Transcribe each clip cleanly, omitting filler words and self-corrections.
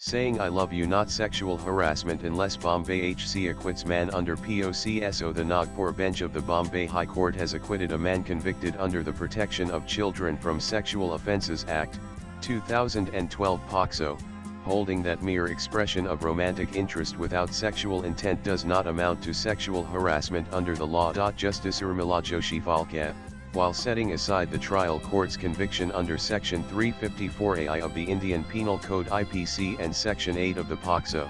Saying I love you not sexual harassment unless Bombay HC acquits man under POCSO. The Nagpur bench of the Bombay High Court has acquitted a man convicted under the Protection of Children from Sexual Offences Act, 2012 POCSO, holding that mere expression of romantic interest without sexual intent does not amount to sexual harassment under the law. Justice Urmila Joshi Phalke, while setting aside the trial court's conviction under Section 354AI of the Indian Penal Code IPC and Section 8 of the POCSO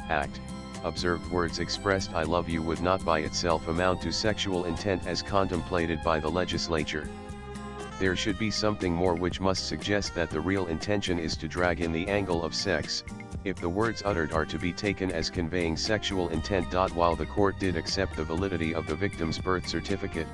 Act, observed words expressed I love you would not by itself amount to sexual intent as contemplated by the legislature. There should be something more which must suggest that the real intention is to drag in the angle of sex, if the words uttered are to be taken as conveying sexual intent. While the court did accept the validity of the victim's birth certificate,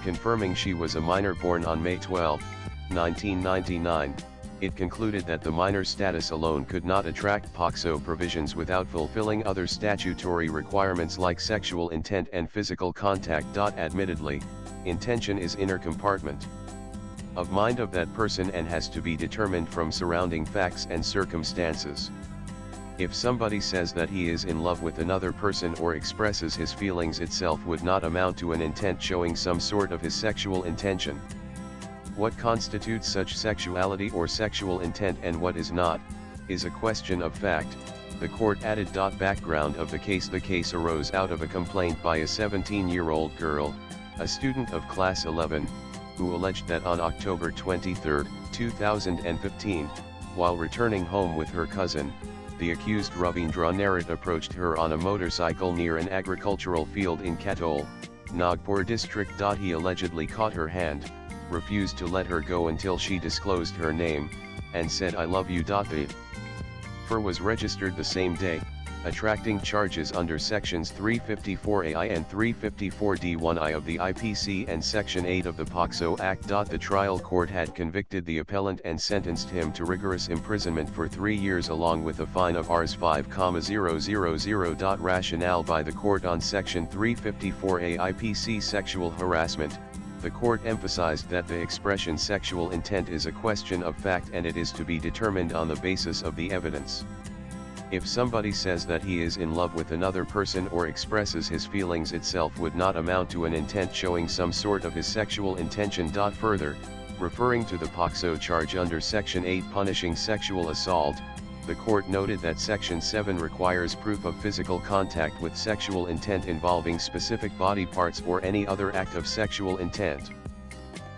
confirming she was a minor born on May 12, 1999, it concluded that the minor status alone could not attract POCSO provisions without fulfilling other statutory requirements like sexual intent and physical contact. Admittedly, intention is inner compartment of mind of that person and has to be determined from surrounding facts and circumstances. If somebody says that he is in love with another person or expresses his feelings, itself would not amount to an intent showing some sort of his sexual intention. What constitutes such sexuality or sexual intent and what is not, is a question of fact, the court added. Background of the case arose out of a complaint by a 17-year-old girl, a student of class 11, who alleged that on October 23, 2015, while returning home with her cousin, the accused Ravindra Narat approached her on a motorcycle near an agricultural field in Katol, Nagpur district. He allegedly caught her hand, refused to let her go until she disclosed her name, and said I love you. The affair was registered the same day, attracting charges under Sections 354AI and 354D1I of the IPC and Section 8 of the POCSO Act. The trial court had convicted the appellant and sentenced him to rigorous imprisonment for 3 years along with a fine of Rs 5,000. Rationale by the court on Section 354A IPC sexual harassment. The court emphasized that the expression sexual intent is a question of fact and it is to be determined on the basis of the evidence. If somebody says that he is in love with another person or expresses his feelings, itself would not amount to an intent showing some sort of his sexual intention. Further, referring to the POCSO charge under Section 8 punishing sexual assault, the court noted that Section 7 requires proof of physical contact with sexual intent involving specific body parts or any other act of sexual intent.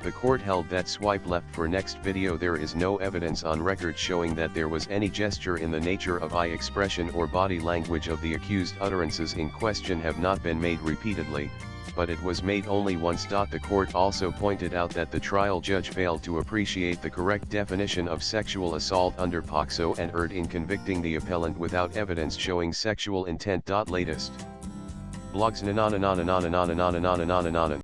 The court held that swipe left for next video. There is no evidence on record showing that there was any gesture in the nature of eye expression or body language of the accused. Utterances in question have not been made repeatedly, but it was made only once. The court also pointed out that the trial judge failed to appreciate the correct definition of sexual assault under POCSO and erred in convicting the appellant without evidence showing sexual intent. Latest blogs.